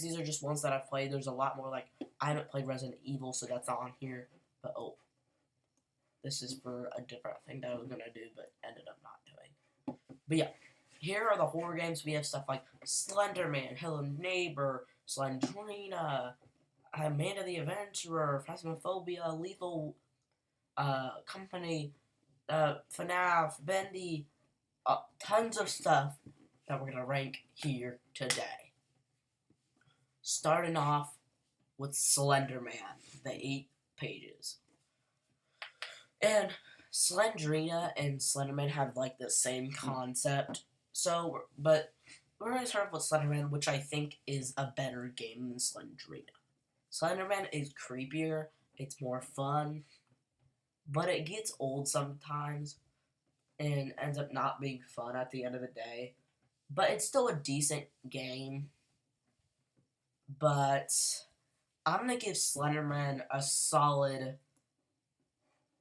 These are just ones that I've played. There's a lot more, like, I haven't played Resident Evil, so that's not on here. But, oh, this is for a different thing that I was going to do, but ended up not doing. But, yeah, here are the horror games. We have stuff like Slender Man, Hello Neighbor, Slendrina, Amanda the Adventurer, Phasmophobia, Lethal Company, FNAF, Bendy, tons of stuff that we're going to rank here today. Starting off with Slender Man, the 8 pages. And Slendrina and Slenderman have like the same concept. So, but we're going to start with Slenderman, which I think is a better game than Slendrina. Slenderman is creepier, it's more fun, but it gets old sometimes and ends up not being fun at the end of the day. But it's still a decent game. But I'm going to give Slenderman a solid...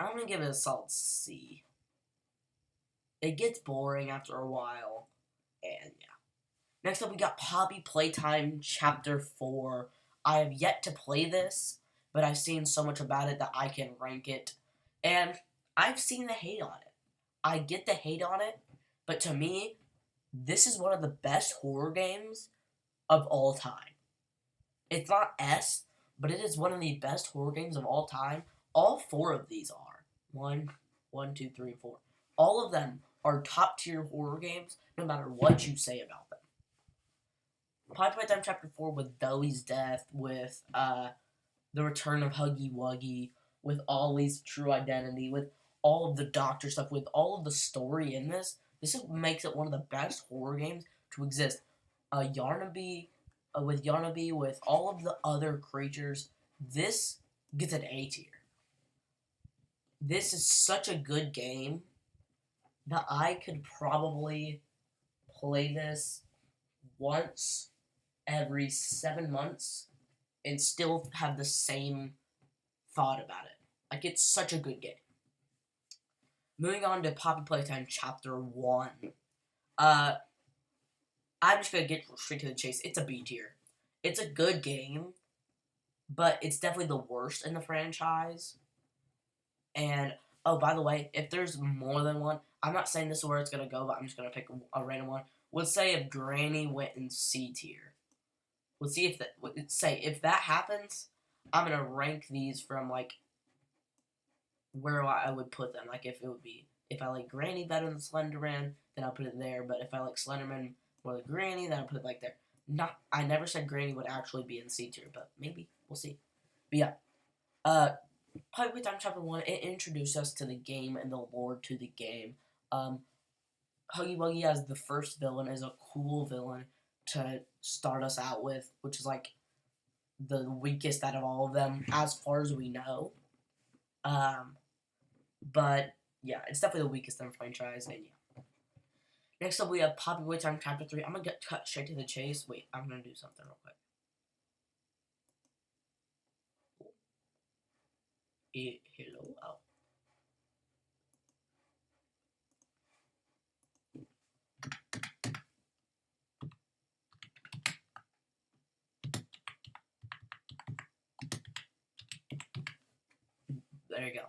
I'm going to give it a solid C. It gets boring after a while. And yeah. Next up we got Poppy Playtime Chapter 4. I have yet to play this, but I've seen so much about it that I can rank it. And I've seen the hate on it. I get the hate on it, but to me, this is one of the best horror games of all time. It's not S, but it is one of the best horror games of all time. All 4 of these are. 1, 2, 3, 4. All of them are top tier horror games, no matter what you say about them. Poppy Playtime Chapter 4 with Bellie's death, with the return of Huggy Wuggy, with Ollie's true identity, with all of the doctor stuff, with all of the story in this. This makes it one of the best horror games to exist. Yarnaby, with all of the other creatures, this gets an A tier. This is such a good game that I could probably play this once every 7 months and still have the same thought about it. Like, it's such a good game. Moving on to Poppy Playtime Chapter 1. I'm just going to get straight to the chase. It's a B tier. It's a good game, but it's definitely the worst in the franchise. And, oh, by the way, if there's more than one, I'm not saying this is where it's going to go, but I'm just going to pick a random one. Let's say if Granny went in C tier. Let's see if if that happens, I'm going to rank these from, like, where I would put them. Like, if I like Granny better than Slenderman, then I'll put it there. But if I like Slenderman more than Granny, then I'll put it like there. I never said Granny would actually be in C tier, but maybe. We'll see. But yeah. Poppy Playtime Chapter 1, it introduced us to the game and the lore to the game. Huggy Wuggy as the first villain is a cool villain to start us out with, which is like the weakest out of all of them, as far as we know. But yeah, it's definitely the weakest in the franchise, and yeah. Next up, we have Poppy Playtime Chapter 3. I'm gonna get cut straight to the chase. Wait, I'm gonna do something real quick. Hello. Oh. There you go.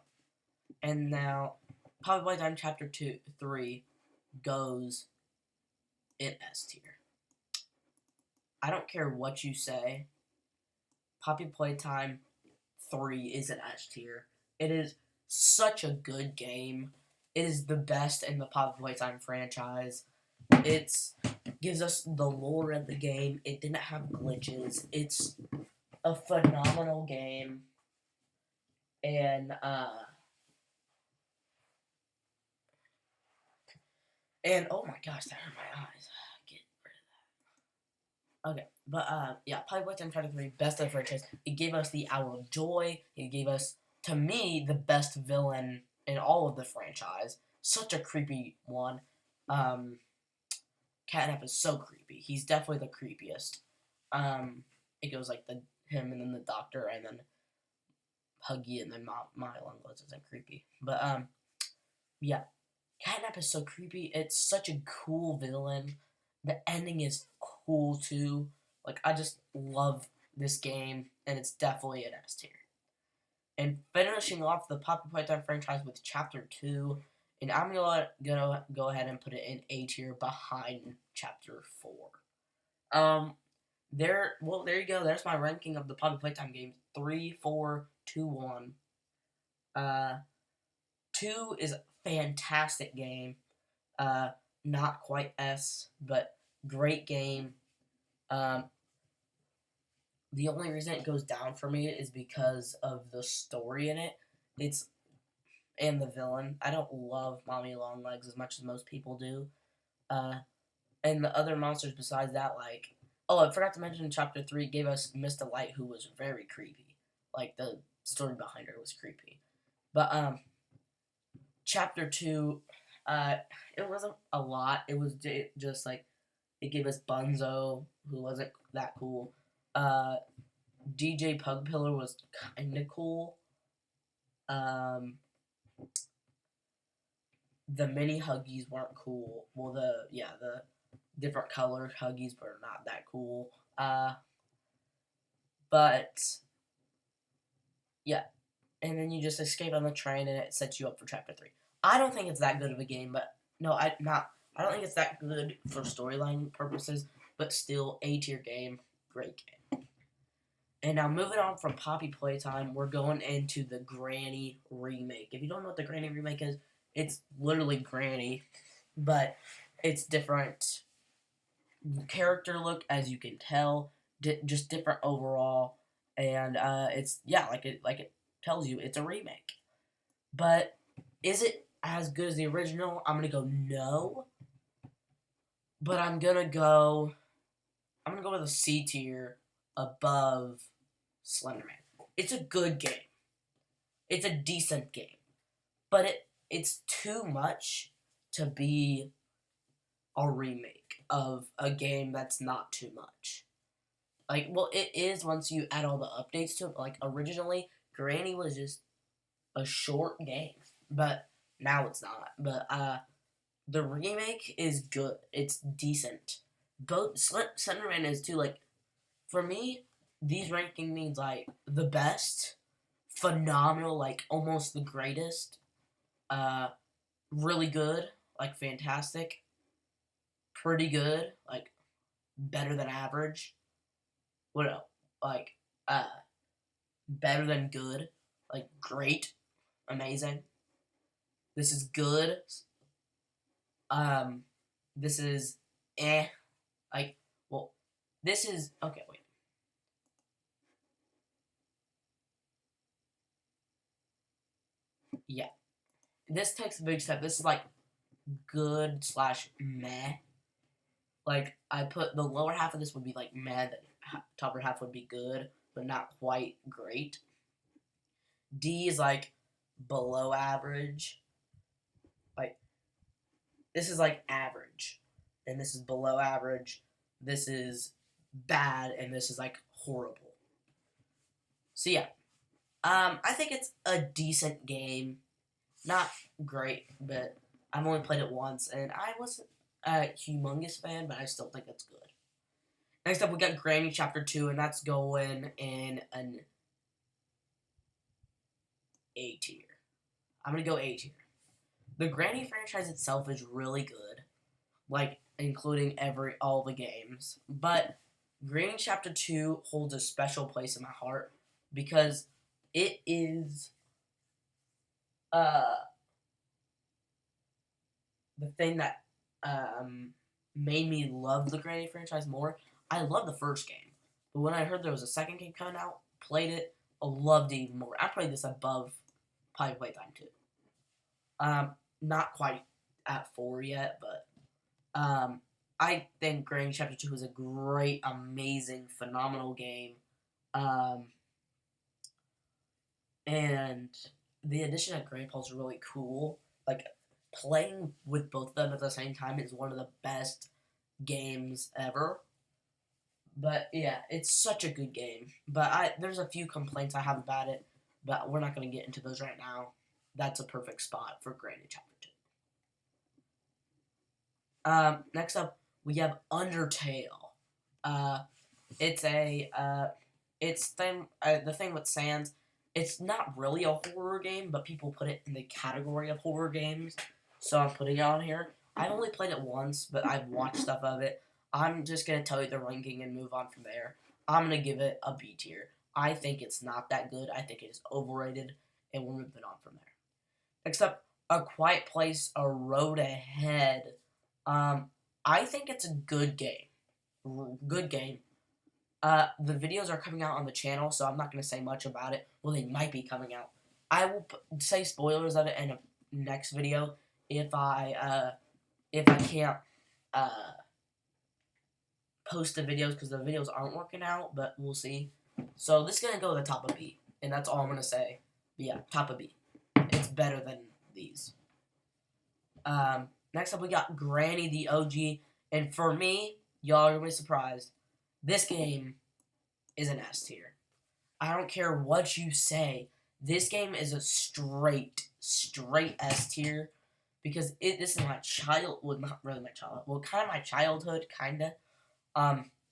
And now, Poppy Playtime Chapter 3 goes in S tier. I don't care what you say. Poppy Playtime 3 is an S tier. It is such a good game. It is the best in the Poppy Playtime franchise. It gives us the lore of the game. It didn't have glitches. It's a phenomenal game. And oh my gosh, that hurt my eyes. Get rid of that. Okay, but yeah, Poppy Playtime Chapter 3, best of the franchise. It gave us the Hour of Joy. It gave us, to me, the best villain in all of the franchise. Such a creepy one. Catnap is so creepy. He's definitely the creepiest. It goes like him and then the doctor and then Huggy and then Mylon Glitz isn't creepy. But yeah. Catnap is so creepy. It's such a cool villain. The ending is cool too. Like, I just love this game, and it's definitely an S tier. And finishing off the Poppy Playtime franchise with Chapter 2, and I'm gonna go ahead and put it in A tier behind Chapter 4. There you go. There's my ranking of the Poppy Playtime games. 3, 4, 2, 1. 2 is a fantastic game. Not quite S, but great game. Um, the only reason it goes down for me is because of the story in it. And the villain. I don't love Mommy Longlegs as much as most people do. Uh, and the other monsters besides that, like, oh, I forgot to mention in Chapter 3, it gave us Miss Delight, who was very creepy. Like, the story behind her was creepy. But, Chapter 2, it wasn't a lot. It was just, like, it gave us Bunzo, who wasn't that cool. DJ Pugpillar was kind of cool. The mini Huggies weren't cool. Well, the different colored Huggies were not that cool. But yeah, and then you just escape on the train, and it sets you up for Chapter 3. I don't think it's that good of a game, but no, I don't think it's that good for storyline purposes, but still A tier game, great game. And now moving on from Poppy Playtime, we're going into the Granny remake. If you don't know what the Granny remake is, it's literally Granny, but it's different character look, as you can tell, just different overall, and it's like it tells you, it's a remake. But is it as good as the original? I'm gonna go no, but I'm gonna go with a C tier above Slenderman. It's a good game. It's a decent game, but it's too much to be a remake of a game that's not too much. Like, well, it is once you add all the updates to it. Like, originally, Granny was just a short game, but now it's not. But the remake is good. It's decent. Both Slenderman is too. Like, for me, these ranking means like the best, phenomenal, like almost the greatest, really good, like fantastic, pretty good, like better than average. What else? Like better than good, like great, amazing. This is good. Um, this is eh. Like, well, this is okay. Wait. Yeah, this takes a big step. This is like good slash meh. Like, I put the lower half of this would be like meh. The upper half would be good, but not quite great. D is like below average. Like, this is like average, and this is below average. This is bad, and this is like horrible. So yeah, I think it's a decent game. Not great, but I've only played it once, and I wasn't a humongous fan, but I still think it's good. Next up, we got Granny Chapter 2, and that's going in an A tier. I'm gonna go A tier. The Granny franchise itself is really good, like including all the games. But Granny Chapter 2 holds a special place in my heart because it is uh the thing that made me love the Granny franchise more. I love the first game, but when I heard there was a second game coming out, played it, I loved it even more. I played this above Poppy Playtime 2. Not quite at 4 yet, but I think Granny Chapter 2 is a great, amazing, phenomenal game. And the addition of Granny Pulse is really cool. Like, playing with both of them at the same time is one of the best games ever. But yeah, it's such a good game. But there's a few complaints I have about it, but we're not going to get into those right now. That's a perfect spot for Granny Chapter 2. Next up, we have Undertale. It's the thing with Sans. It's not really a horror game, but people put it in the category of horror games, so I'm putting it on here. I've only played it once, but I've watched stuff of it. I'm just gonna tell you the ranking and move on from there. I'm gonna give it a B tier. I think it's not that good. I think it is overrated, and we're moving on from there. Next up, A Quiet Place: A Road Ahead. I think it's a good game. Good game. The videos are coming out on the channel, so I'm not going to say much about it. Well, they might be coming out. I will say spoilers of it in a next video if I can't post the videos because the videos aren't working out, but we'll see. So this is going to go to the top of B, and that's all I'm going to say. But yeah, top of B. It's better than these. Next up, we got Granny the OG, and for me, y'all are going to be surprised. This game is an S tier. I don't care what you say. This game is a straight S tier because this is my child. Well, not really my childhood. Well, kind of my childhood, kinda.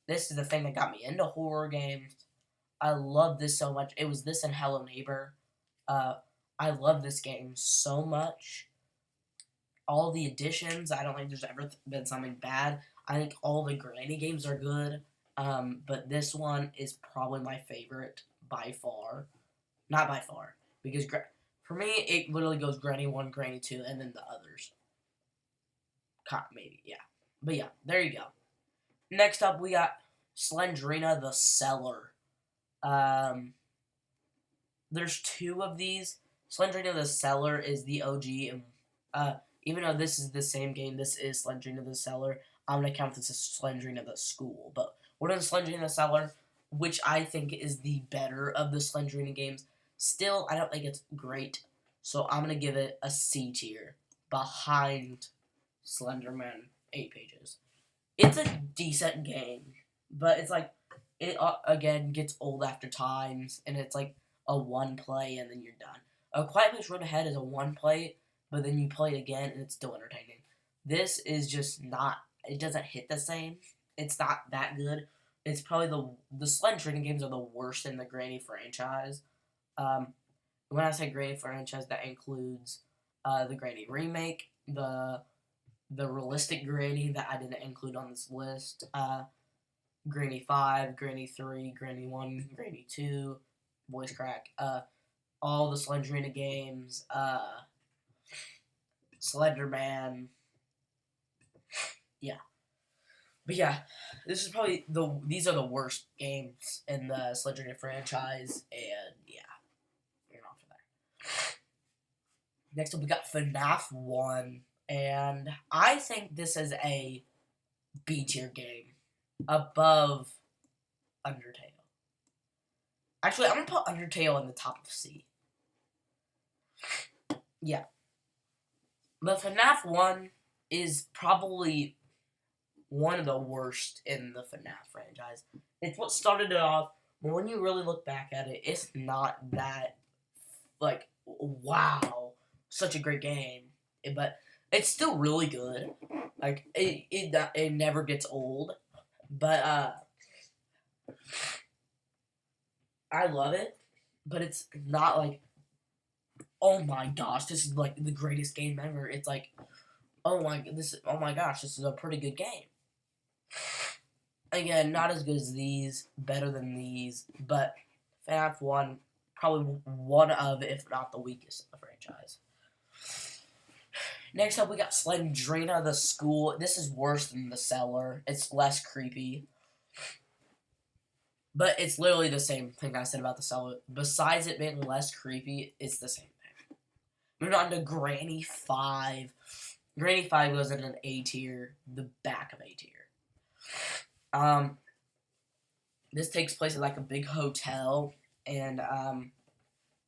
This is the thing that got me into horror games. I love this so much. It was this and Hello Neighbor. I love this game so much. All the additions. I don't think there's ever been something bad. I think all the Granny games are good. But this one is probably my favorite by far. Not by far. Because for me, it literally goes Granny 1, Granny 2, and then the others. Maybe, yeah. But yeah, there you go. Next up, we got Slendrina the Cellar. There's two of these. Slendrina the Cellar is the OG, and even though this is the same game, this is Slendrina the Cellar. I'm gonna count this as Slendrina the School, but we're in Slendrina Cellar, which I think is the better of the Slendrina games. Still, I don't think it's great, so I'm going to give it a C tier behind Slenderman 8 Pages. It's a decent game, but it's like, it again gets old after times, and it's like a one play and then you're done. A Quiet Place Road Ahead is a one play, but then you play it again and it's still entertaining. This is just not, it doesn't hit the same. It's not that good. It's probably the Slendrina games are the worst in the Granny franchise. When I say Granny franchise, that includes the Granny remake, the realistic Granny that I didn't include on this list, Granny 5, Granny 3, Granny 1, Granny 2, Voice Crack, all the Slendrina games, Slenderman. Yeah. But yeah, this is probably these are the worst games in the Slendrina franchise, and yeah, you're on for that. Next up, we got FNAF 1, and I think this is a B tier game above Undertale. Actually, I'm gonna put Undertale in the top of C. Yeah, but FNAF 1 is probably one of the worst in the FNAF franchise. It's what started it off, but when you really look back at it, it's not that, like, wow, such a great game. But it's still really good. Like, it never gets old. But, I love it, but it's not like, oh my gosh, this is, like, the greatest game ever. It's like, oh my gosh, this is a pretty good game. Again, not as good as these, better than these, but FNAF 1, probably one of, if not the weakest of the franchise. Next up, we got Slendrina the School. This is worse than the Cellar. It's less creepy. But it's literally the same thing I said about the Cellar. Besides it being less creepy, it's the same thing. Moving on to Granny 5. Granny 5 goes in an A tier, the back of A tier. This takes place at like a big hotel, and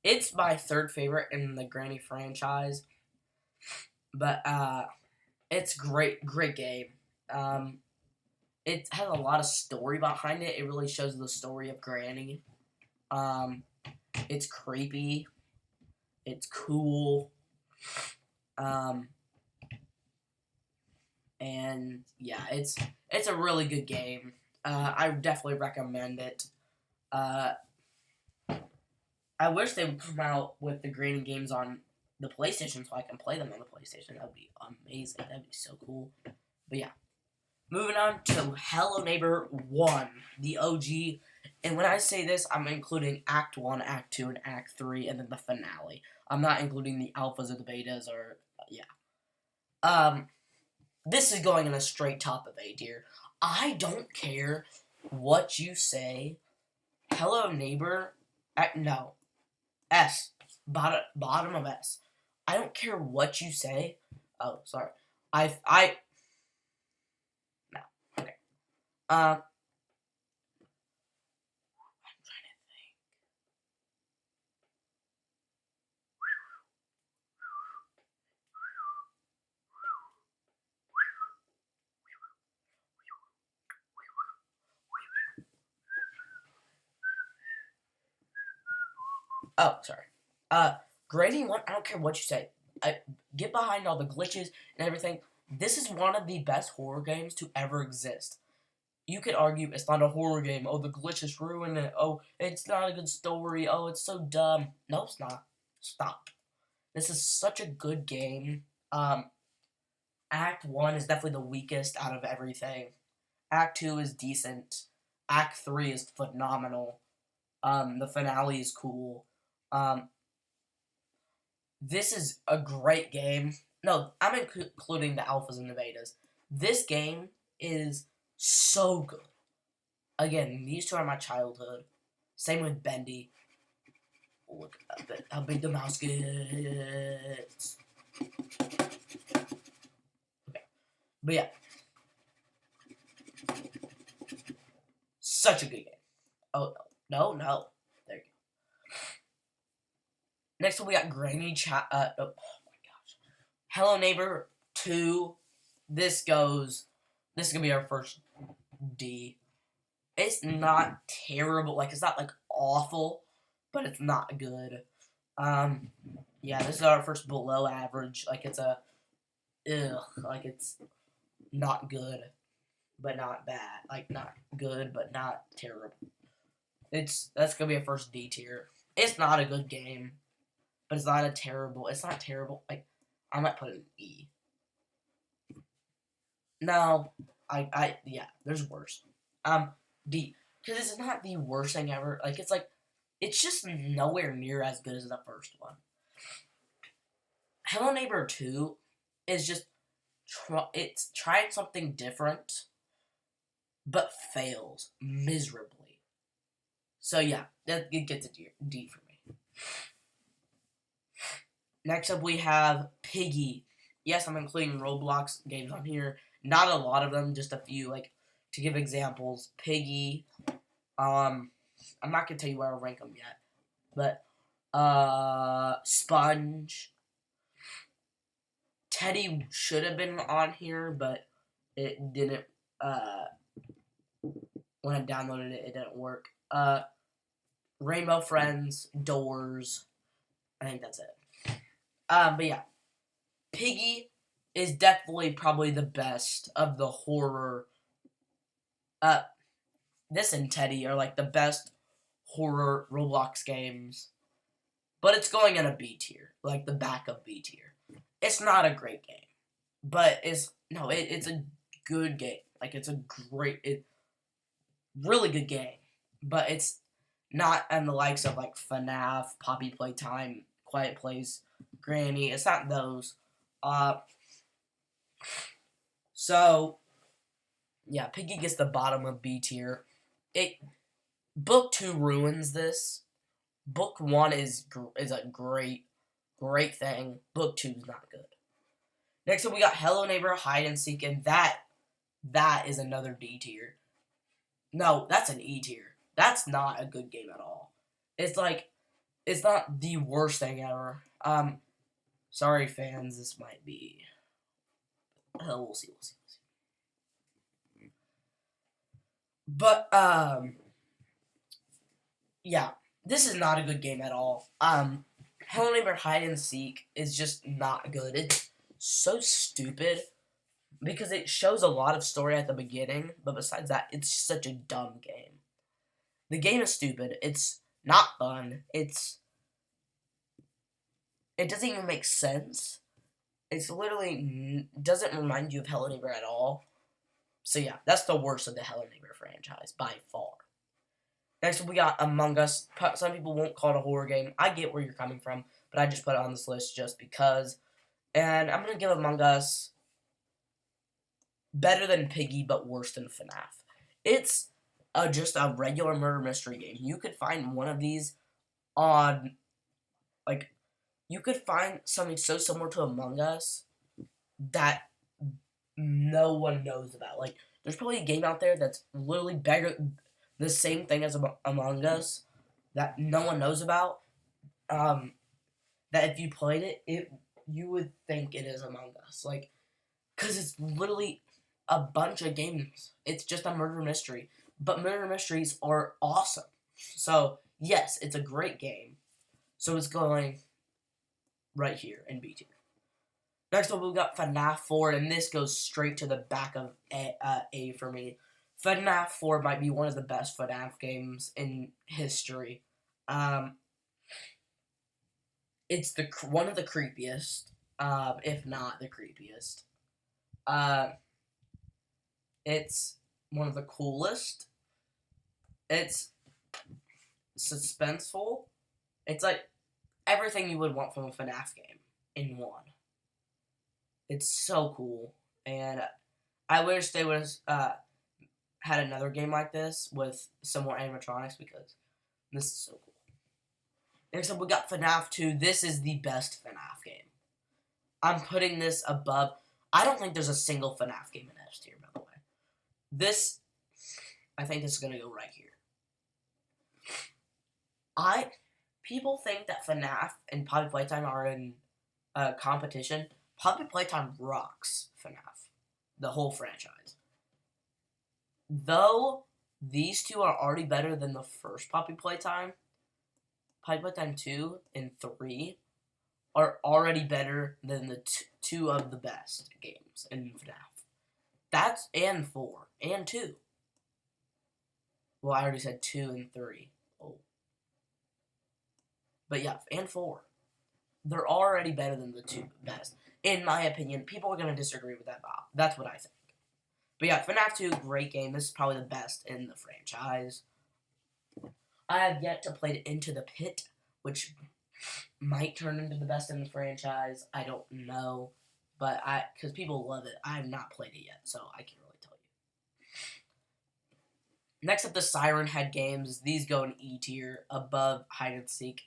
it's my third favorite in the Granny franchise. But it's great game. It has a lot of story behind it. It really shows the story of Granny. It's creepy. It's cool. And yeah, it's a really good game. I would definitely recommend it. Uh, I wish they would come out with the grading games on the PlayStation so I can play them on the PlayStation. That would be amazing. That'd be so cool. But yeah. Moving on to Hello Neighbor 1, the OG. And when I say this, I'm including Act 1, Act 2, and Act 3, and then the finale. I'm not including the alphas or the betas or, yeah. This is going in a straight top of A tier. I don't care what you say. Hello Neighbor, no. S. Bottom of S. I don't care what you say. Oh, sorry. No. Okay. I'm trying to think. Oh, sorry. Grading 1, I don't care what you say. Get behind all the glitches and everything. This is one of the best horror games to ever exist. You could argue it's not a horror game. Oh, the glitches ruin it. Oh, it's not a good story. Oh, it's so dumb. No, it's not. Stop. This is such a good game. Act 1 is definitely the weakest out of everything. Act 2 is decent. Act 3 is phenomenal. The finale is cool. This is a great game. No, I'm including the alphas and the betas. This game is so good. Again, these two are my childhood. Same with Bendy. Look at how big the mouse gets. Okay. But yeah. Such a good game. Oh, no. There you go. Next up, we got Granny oh my gosh. Hello Neighbor 2. This is going to be our first D. It's not terrible. Like, it's not, like, awful, but it's not good. Yeah, this is our first below average. Like, it's like, it's not good, but not bad. Like, not good, but not terrible. That's gonna be a first D tier. It's not a good game, but it's not terrible. Like, I might put it in E. No, yeah, there's worse. D, because it's not the worst thing ever. Like, it's just nowhere near as good as the first one. Hello Neighbor 2 is just, it's trying something different, but fails miserably. So yeah, it gets a D for me. Next up we have Piggy. Yes, I'm including Roblox games on here. Not a lot of them, just a few, like, to give examples. Piggy, I'm not gonna tell you where I'll rank them yet, but, Sponge. Teddy should have been on here, but it didn't, when I downloaded it, it didn't work. Rainbow Friends, Doors, I think that's it. But yeah, Piggy is definitely probably the best of the horror. This and Teddy are like the best horror Roblox games, but it's going in a B tier, like the back of B tier. It's not a great game, but it's a good game. Like, it's a really good game, but it's not in the likes of like FNAF, Poppy Playtime, Quiet Place, Granny. It's not those. So yeah, Piggy gets the bottom of B tier. Book 2 ruins this. Book 1 is a great thing. Book 2 is not good. Next up, we got Hello Neighbor Hide and Seek, and that is another D tier. No, that's an E tier. That's not a good game at all. It's not the worst thing ever. Sorry fans, this might be. We'll see. But yeah, this is not a good game at all. Hello Neighbor Hide and Seek is just not good. It's so stupid. because it shows a lot of story at the beginning, but besides that, it's such a dumb game. The game is stupid. It's not fun. It doesn't even make sense. It's literally doesn't remind you of Hello Neighbor at all. So yeah, that's the worst of the Hello Neighbor franchise by far. Next, we got Among Us. Some people won't call it a horror game. I get where you're coming from, but I just put it on this list just because. And I'm going to give Among Us better than Piggy, but worse than FNAF. It's just a regular murder mystery game. You could find one of these on, like, you could find something so similar to Among Us that no one knows about. Like, there's probably a game out there that's literally better, the same thing as Among Us, that no one knows about. That if you played it, you would think it is Among Us. Like, because it's literally a bunch of games. It's just a murder mystery. But murder mysteries are awesome. So, yes, it's a great game. So it's going right here in B tier. Next up, we've got FNAF 4, and this goes straight to the back of A for me. FNAF 4 might be one of the best FNAF games in history. It's one of the creepiest, if not the creepiest. It's one of the coolest. It's suspenseful. It's like everything you would want from a FNAF game in one. It's so cool, and I wish they would have had another game like this with some more animatronics because this is so cool. Next up, we got FNAF 2. This is the best FNAF game. I'm putting this above. I don't think there's a single FNAF game in S tier, by the way. I think this is going to go right here. People think that FNAF and Poppy Playtime are in competition. Poppy Playtime rocks FNAF, the whole franchise. Though these two are already better than the first Poppy Playtime 2 and 3 are already better than the two of the best games in FNAF. That's and 4 and 2. Well, I already said 2 and 3. Oh. But yeah, and 4. They're already better than the two best. In my opinion, people are going to disagree with that, Bob. That's what I think. But yeah, FNAF 2, great game. This is probably the best in the franchise. I have yet to play Into the Pit, which might turn into the best in the franchise. I don't know. But because people love it. I have not played it yet, so I can't really tell you. Next up, the Siren Head games. These go in E tier, above Hide and Seek.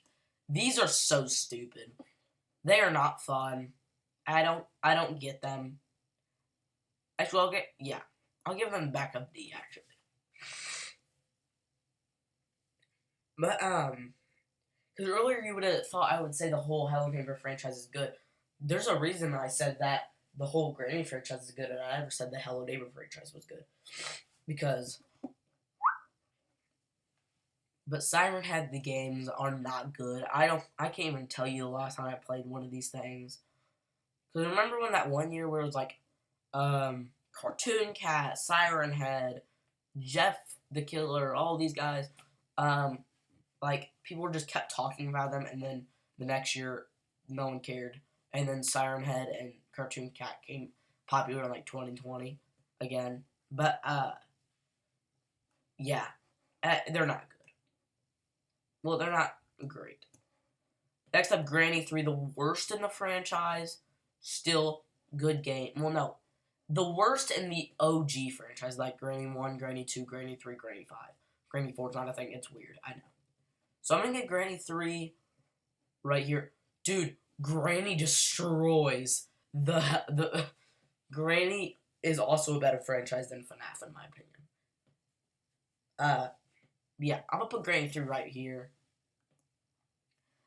These are so stupid. They are not fun. I don't get them. Actually, I'll give them back up D, actually. But, because earlier you would have thought I would say the whole Hello Neighbor franchise is good. There's a reason I said that the whole Granny franchise is good, and I never said the Hello Neighbor franchise was good. But Siren Head, the games are not good. I can't even tell you the last time I played one of these things. Because remember when that one year where it was like, Cartoon Cat, Siren Head, Jeff the Killer, all these guys, like, people just kept talking about them, and then the next year, no one cared. And then Siren Head and Cartoon Cat came popular in, like, 2020 again. But, yeah, they're not good. Well, they're not great. Next up, Granny 3, the worst in the franchise. Still good game. Well, no. The worst in the OG franchise, like Granny 1, Granny 2, Granny 3, Granny 5. Granny 4 is not a thing. It's weird. I know. So I'm going to get Granny 3 right here. Dude, Granny destroys the Granny is also a better franchise than FNAF, in my opinion. Yeah, I'm going to put Granny 3 right here.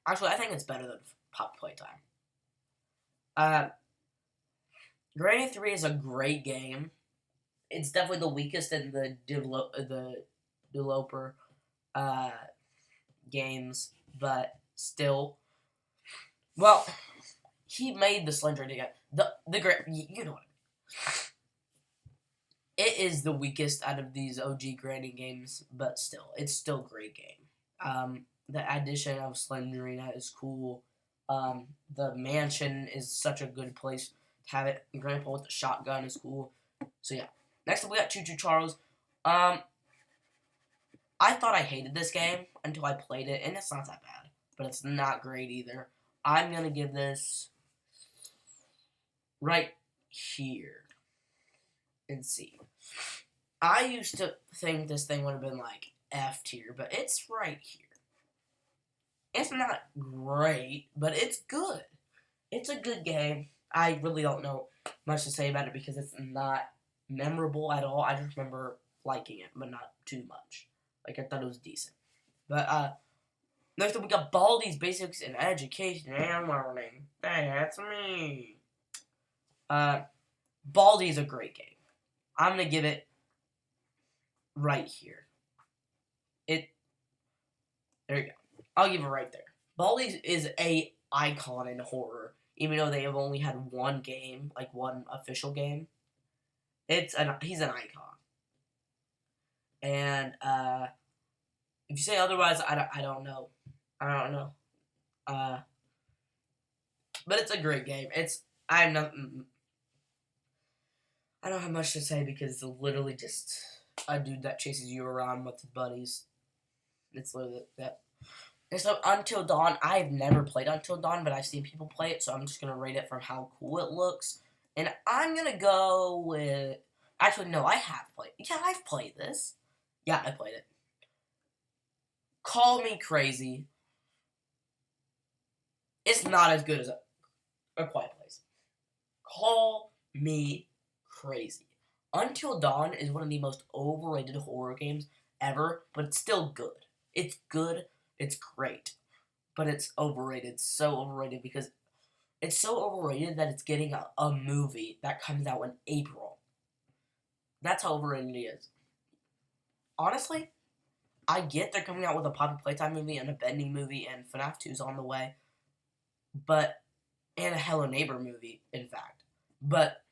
Actually, I think it's better than Poppy Playtime. Granny 3 is a great game. It's definitely the weakest in the developer games, but still. Well, he made the Slender again. The great, you know what I mean. It is the weakest out of these OG Granny games, but still, it's still a great game. The addition of Slenderina is cool. The mansion is such a good place to have it. Grandpa with the shotgun is cool. So yeah. Next up, we got Choo Choo Charles. I thought I hated this game until I played it, and it's not that bad, but it's not great either. I'm gonna give this right here and C. I used to think this thing would have been like F tier, but it's right here. It's not great, but it's good. It's a good game. I really don't know much to say about it because it's not memorable at all. I just remember liking it, but not too much. Like, I thought it was decent. But, next up we got Baldi's Basics in Education and Learning. Hey, that's me. Baldi's a great game. I'm gonna give it right here. There you go. I'll give it right there. Baldi's is a icon in horror, even though they have only had one game, like one official game. He's an icon. And if you say otherwise, I don't know. I don't know. But it's a great game. I don't have much to say because it's literally just a dude that chases you around with his buddies. It's literally that. And so Until Dawn, I've never played Until Dawn, but I've seen people play it, so I'm just gonna rate it for how cool it looks. And I'm gonna go with. Actually, no, I have played. Yeah, I've played this. Yeah, I played it. Call me crazy. It's not as good as A Quiet Place. Call me crazy. Until Dawn is one of the most overrated horror games ever, but it's still good. It's good. It's great. But it's overrated. So overrated because it's so overrated that it's getting a movie that comes out in April. That's how overrated it is. Honestly, I get they're coming out with a Poppy Playtime movie and a Bending movie and FNAF 2's on the way. And a Hello Neighbor movie, in fact. But,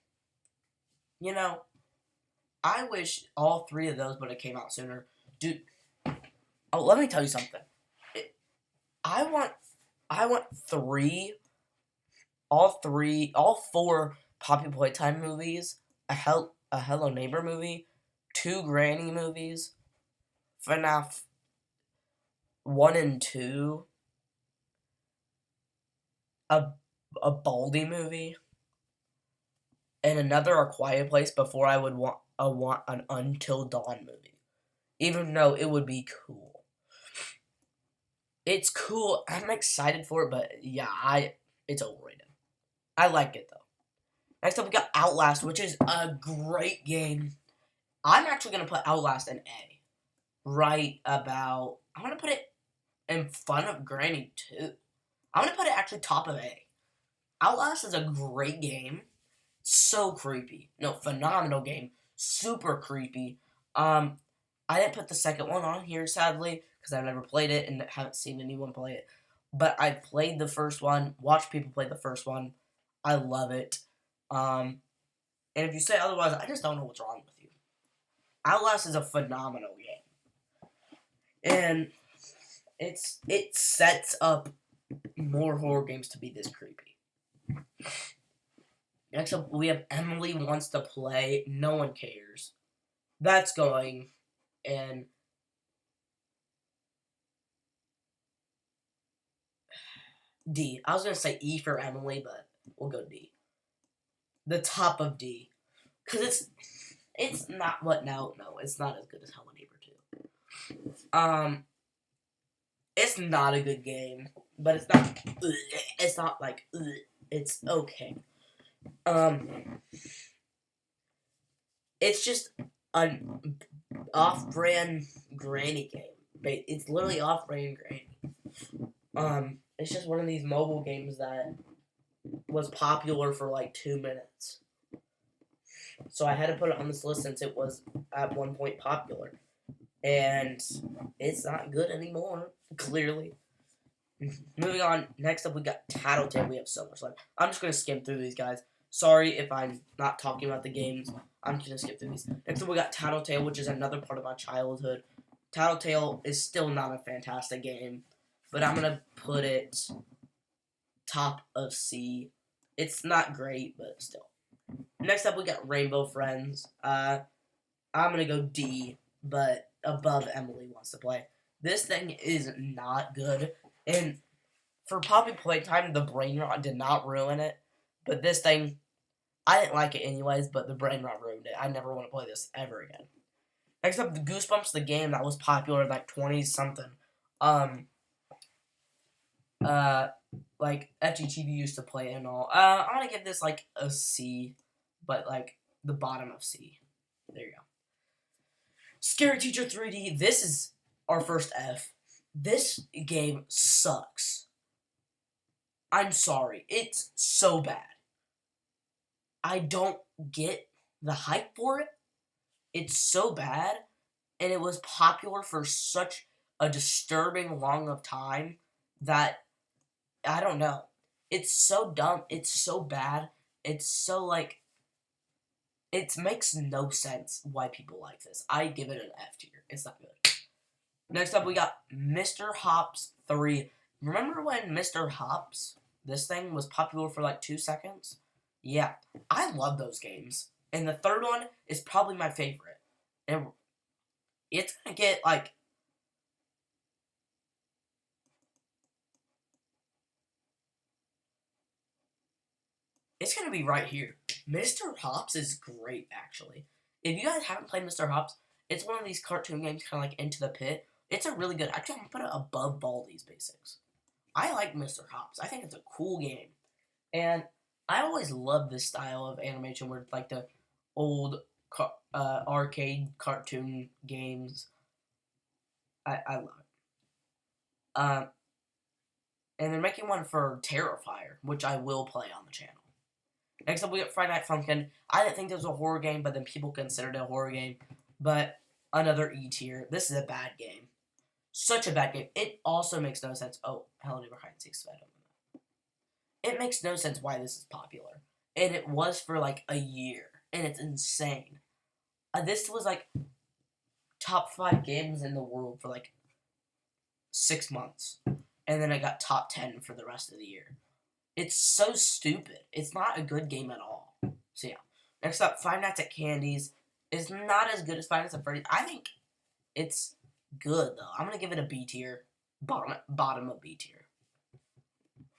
I wish all three of those would have came out sooner. Dude, let me tell you something. I want all four Poppy Playtime movies, a Hello Neighbor movie, 2 Granny movies, FNAF 1 and 2, a Baldi movie, and another A Quiet Place before I would want an Until Dawn movie. Even though it would be cool. It's cool. I'm excited for it, but yeah, it's overrated. I like it though. Next up we got Outlast, which is a great game. I'm actually gonna put Outlast in A. I'm gonna put it in front of Granny 2. I'm gonna put it actually top of A. Outlast is a great game. So creepy. No, phenomenal game. Super creepy. I didn't put the second one on here, sadly, because I've never played it and haven't seen anyone play it. But I played the first one, watched people play the first one. I love it. And if you say otherwise, I just don't know what's wrong with you. Outlast is a phenomenal game. And it sets up more horror games to be this creepy. Next up, we have Emily Wants to Play. No one cares. That's going in D. I was going to say E for Emily, but we'll go D. The top of D. Because it's not what, no, it's not as good as Hello Neighbor 2. It's not a good game, but it's not like, it's okay. It's just an off-brand Granny game. It's literally off-brand Granny. It's just one of these mobile games that was popular for like 2 minutes. So I had to put it on this list since it was at one point popular. And it's not good anymore, clearly. Moving on, next up we got Tattletale. We have so much left. I'm just going to skim through these guys. Sorry if I'm not talking about the games. I'm gonna skip through these. Next up, we got Tattletale, which is another part of my childhood. Tattletale is still not a fantastic game, but I'm gonna put it top of C. It's not great, but still. Next up, we got Rainbow Friends. I'm gonna go D, but above Emily Wants to Play. This thing is not good, and for Poppy Playtime, the brain rot did not ruin it, but this thing, I didn't like it anyways, but the brain rot ruined it. I never want to play this ever again. Next up, the Goosebumps, the game that was popular in like 20-something. Like FGTV used to play it and all. I'm gonna give this like a C, but like the bottom of C. There you go. Scary Teacher 3D. This is our first F. This game sucks. I'm sorry. It's so bad. I don't get the hype for it. It's so bad, and it was popular for such a disturbing long of time that I don't know. It's so dumb. It's so bad. It's so like it makes no sense why people like this. I give it an F tier. It's not good. Next up, we got Mr. Hops 3. Remember when Mr. Hops, this thing, was popular for like 2 seconds? Yeah, I love those games. And the third one is probably my favorite. And it's gonna get like... It's gonna be right here. Mr. Hops is great, actually. If you guys haven't played Mr. Hops, it's one of these cartoon games kind of like Into the Pit. It's a really good... Actually, I'm gonna put it above Baldi's Basics. I like Mr. Hops. I think it's a cool game. And I always loved this style of animation where it's like the old arcade cartoon games. I love it. And they're making one for Terrifier, which I will play on the channel. Next up, we got Friday Night Funkin'. I didn't think this was a horror game, but then people considered it a horror game. But another E tier. This is a bad game. Such a bad game. It also makes no sense. Oh, Hello Neighbor Hide and Seek. It makes no sense why this is popular. And it was for like a year. And it's insane. This was like top 5 games in the world for like 6 months. And then I got top 10 for the rest of the year. It's so stupid. It's not a good game at all. So yeah. Next up, Five Nights at Candy's is not as good as Five Nights at Freddy's. I think it's good though. I'm gonna give it a B tier. Bottom of B tier.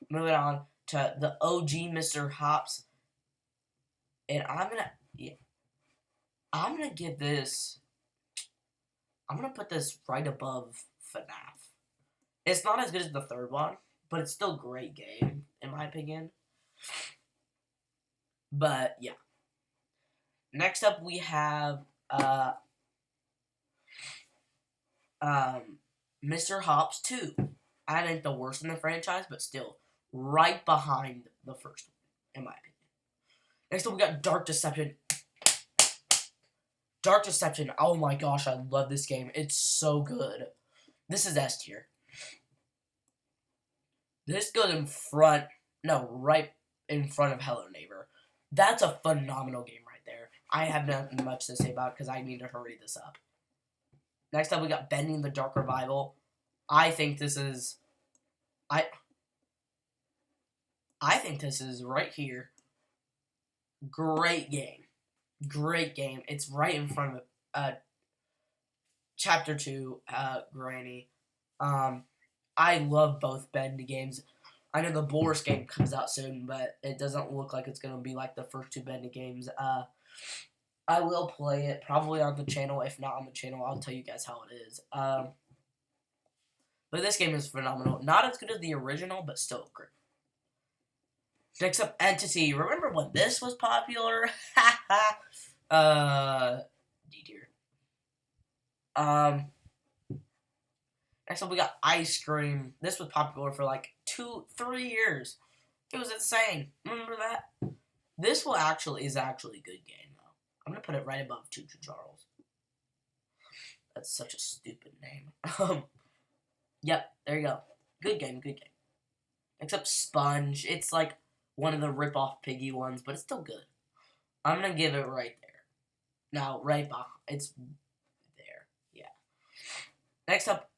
Moving on to the OG Mr. Hops. And I'm gonna give this... I'm gonna put this right above FNAF. It's not as good as the third one, but it's still a great game, in my opinion. But, yeah. Next up, we have Mr. Hops 2. I think the worst in the franchise, but still right behind the first one, in my opinion. Next up, we got Dark Deception. Dark Deception, oh my gosh, I love this game. It's so good. This is S tier. This goes right in front of Hello Neighbor. That's a phenomenal game right there. I have nothing much to say about it because I need to hurry this up. Next up, we got Bending the Dark Revival. I think this is... I think this is right here. Great game. Great game. It's right in front of Chapter 2, Granny. I love both Bendy games. I know the Boris game comes out soon, but it doesn't look like it's going to be like the first 2 Bendy games. I will play it probably on the channel. If not on the channel, I'll tell you guys how it is. But this game is phenomenal. Not as good as the original, but still great. Next up, Entity. Remember when this was popular? D tier. Next up, we got Ice Cream. This was popular for like 2-3 years. It was insane. Remember that? This is actually a good game, though. I'm gonna put it right above Choo Choo Charles. That's such a stupid name. Yep, there you go. Good game, good game. Next up, Sponge. It's like one of the rip-off Piggy ones, but it's still good. I'm gonna give it right there. No, right behind. It's there. Yeah. Next up,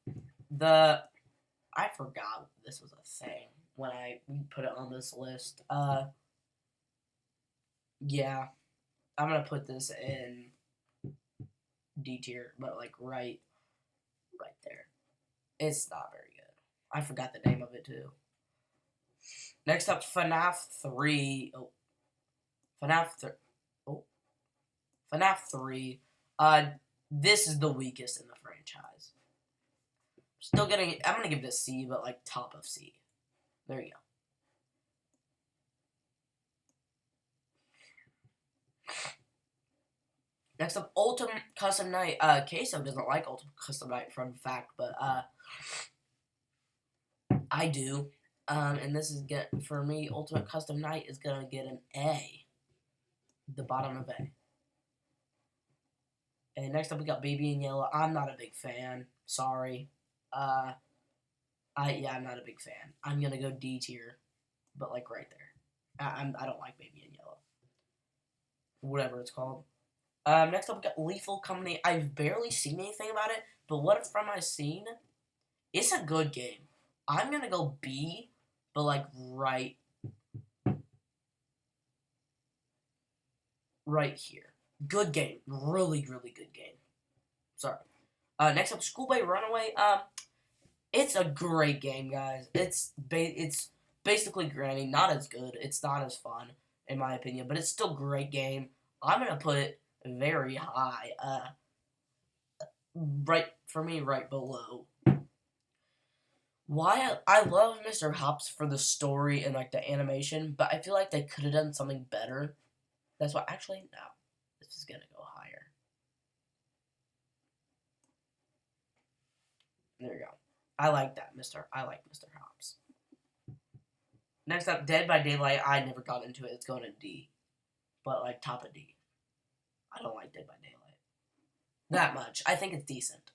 I forgot this was a thing when we put it on this list. Yeah, I'm gonna put this in D tier, but like right there. It's not very good. I forgot the name of it too. Next up, FNAF 3. Oh, FNAF 3. Oh, FNAF 3. This is the weakest in the franchise. I'm gonna give this C, but like top of C. There you go. Next up, Ultimate Custom Night. Queso doesn't like Ultimate Custom Night, fun fact, but I do. And this is for me, Ultimate Custom Night is gonna get an A. The bottom of A. And next up we got Baby in Yellow. I'm not a big fan. Sorry. I'm not a big fan. I'm gonna go D tier, but like right there. I don't like Baby in Yellow. Whatever it's called. Next up we got Lethal Company. I've barely seen anything about it, but what from I've seen, it's a good game. I'm gonna go B, but like right here. Good game. Really, really good game. Sorry. Next up, Schoolboy Runaway. It's a great game, guys. It's basically Granny. Not as good. It's not as fun, in my opinion, but it's still a great game. I'm gonna put it very high. Right below. Why I love Mr. Hops for the story and like the animation, but I feel like they could have done something better. That's why actually no. This is gonna go higher. There you go. I like Mr. Hops. Next up, Dead by Daylight. I never got into it. It's going to D. But like top of D. I don't like Dead by Daylight that much. I think it's decent.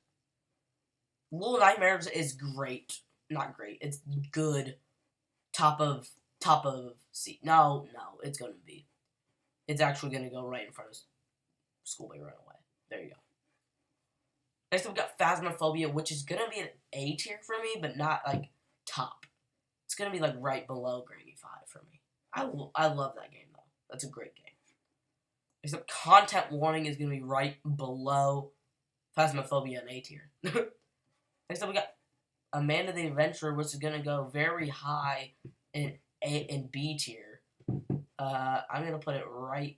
Little Nightmares is great. Not great. It's good. Top of C. No, it's gonna be. It's actually gonna go right in front of Schoolboy Runaway. There you go. Next up we got Phasmophobia, which is gonna be an A tier for me, but not like top. It's gonna be like right below Granny 5 for me. I love that game though. That's a great game. Except Content Warning is gonna be right below Phasmophobia and A tier. Next up we got Amanda the Adventurer, which is gonna go very high in A and B tier. I'm gonna put it right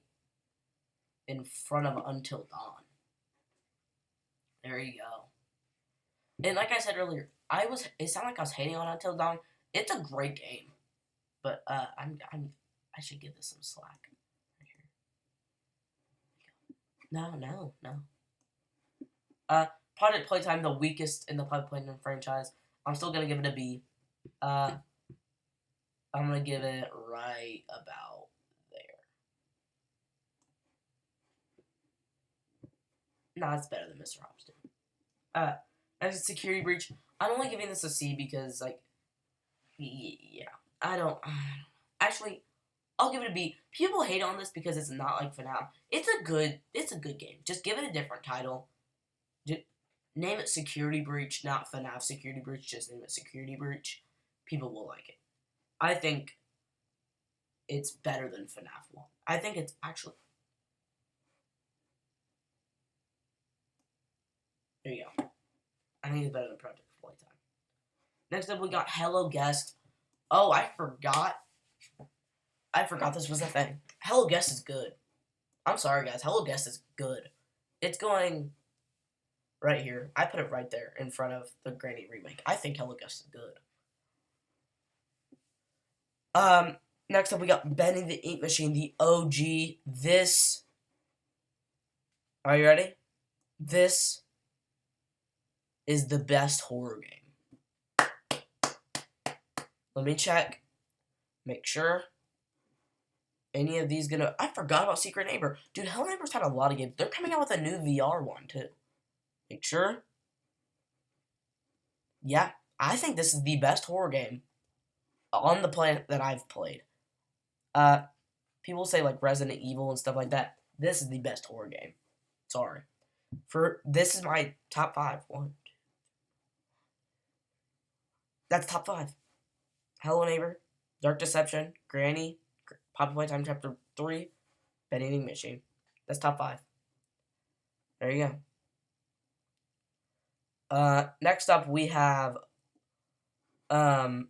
in front of Until Dawn. There you go. And like I said earlier, it sounded like I was hating on Until Dawn. It's a great game, but I should give this some slack. Right here. No. Project Playtime, the weakest in the Project Playtime franchise. I'm still gonna give it a B. I'm gonna give it right about there. No, it's better than Mr. Hops did. As a Security Breach, I'm only giving this a C because, like, yeah, I don't. Actually, I'll give it a B. People hate on this because it's not like FNAF. It's a good game. Just give it a different title. Name it Security Breach, not FNAF Security Breach. Just name it Security Breach. People will like it. I think it's better than FNAF 1. I think it's actually. There you go. I think it's better than Project Playtime. Next up, we got Hello Guest. Oh, I forgot this was a thing. Hello Guest is good. I'm sorry, guys. Hello Guest is good. It's going right here. I put it right there in front of the Granny remake. I think Hello Guest is good. Next up we got Bendy the Ink Machine, the OG. Are you ready? This is the best horror game. Let me check. Make sure. Any of these gonna... I forgot about Secret Neighbor. Dude, Hello Neighbor's had a lot of games. They're coming out with a new VR one, too. Make sure. Yeah, I think this is the best horror game on the planet that I've played. People say, like, Resident Evil and stuff like that. This is the best horror game. Sorry. This is my top 5. That's top 5. Hello Neighbor, Dark Deception, Granny, Poppy Playtime Chapter 3, Vending Machine. That's top 5. There you go. Next up we have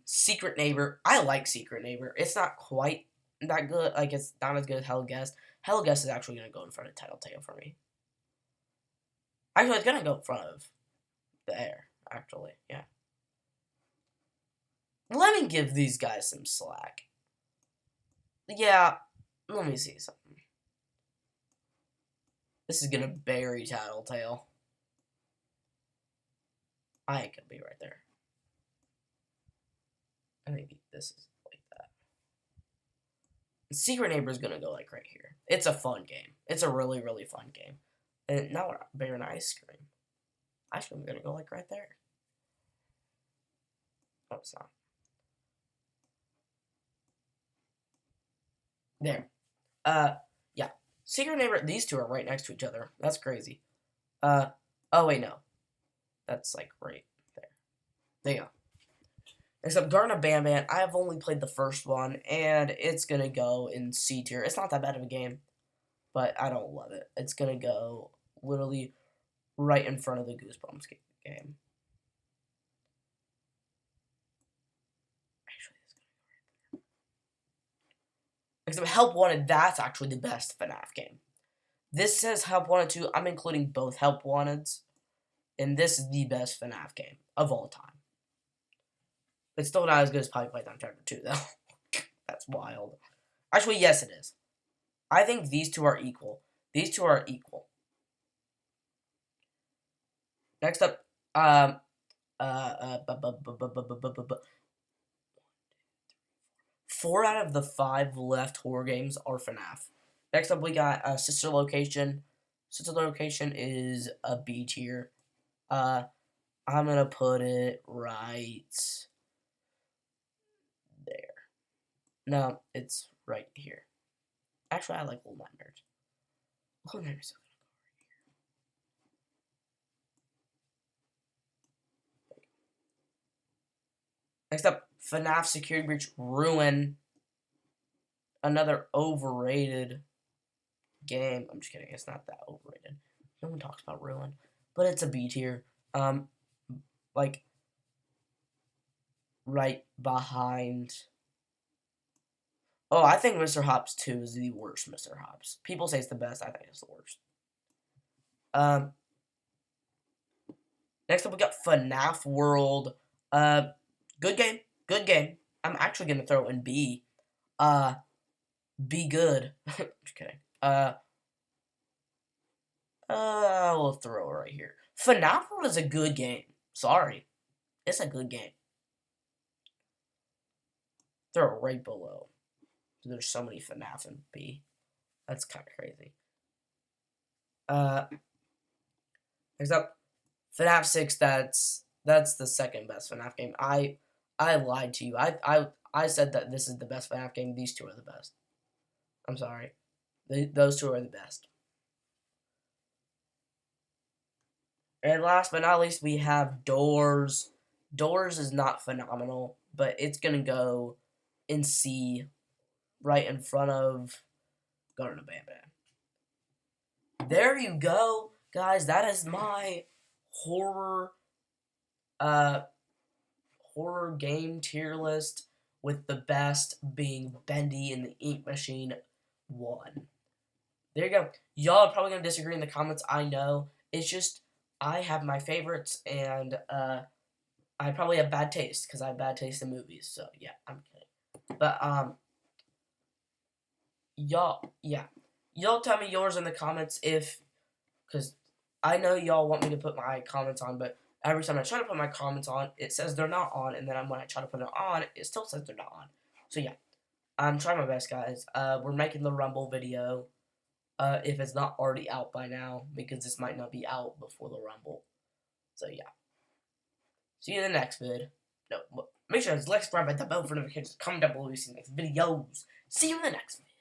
Secret Neighbor. I like Secret Neighbor. It's not quite that good. Like, it's not as good as Hello Guest. Hello Guest is actually gonna go in front of Tattletale for me. Actually, it's gonna go in front of there. Actually, yeah. Let me give these guys some slack. Yeah, let me see something. This is gonna bury Tattletale. I ain't gonna be right there. I think this is like that. Secret Neighbor is gonna go like right here. It's a fun game. It's a really, really fun game. And now we're bearing ice cream. Ice cream is gonna go like right there. Oh, it's not. There. Yeah. Secret Neighbor, these two are right next to each other. That's crazy. Oh wait, no. That's like right there. There you go. Except Garden of Banban, I have only played the first one, and it's gonna go in C tier. It's not that bad of a game, but I don't love it. It's gonna go literally right in front of the Goosebumps game. Actually, it's gonna go right there. Except Help Wanted, that's actually the best FNAF game. This says Help Wanted 2. I'm including both Help Wanteds, and this is the best FNAF game of all time. It's still not as good as Poppy Playtime Chapter 2, though. That's wild. Actually, yes, it is. I think these two are equal. These two are equal. Next up, 4 out of the 5 left horror games are FNAF. Next up, we got Sister Location. Sister Location is a B tier. I'm gonna put it right there. No, it's right here. Actually, I like Little Nightmares. Little Nightmares. Next up, FNAF Security Breach Ruin. Another overrated game. I'm just kidding. It's not that overrated. No one talks about Ruin, but it's a B tier. Like right behind. Oh, I think Mr. Hops 2 is the worst Mr. Hops. People say it's the best. I think it's the worst. Next up, we got FNAF World. Good game. Good game. I'm actually gonna throw in B. Be good. Just kidding. We'll throw it right here. FNAF World is a good game. Sorry. It's a good game. Throw it right below. There's so many FNAF in B. That's kind of crazy. Next up, FNAF 6. That's the second best FNAF game. I lied to you. I said that this is the best FNAF game. These two are the best. I'm sorry. Those two are the best. And last but not least, we have Doors. Doors is not phenomenal, but it's gonna go in C, right in front of Garden of Banban. There you go, guys. That is my horror game tier list, with the best being Bendy and the Ink Machine 1. There you go. Y'all are probably gonna disagree in the comments. I know. It's just I have my favorites, and I probably have bad taste because I have bad taste in movies. So yeah, I'm kidding. But y'all tell me yours in the comments because I know y'all want me to put my comments on, but every time I try to put my comments on, it says they're not on, and then when I try to put it on, it still says they're not on. So yeah, I'm trying my best, guys. We're making the Rumble video, if it's not already out by now, because this might not be out before the Rumble. So yeah. See you in the next vid. No, make sure to like, subscribe, hit the bell for notifications, comment down below if you see the next videos. See you in the next video.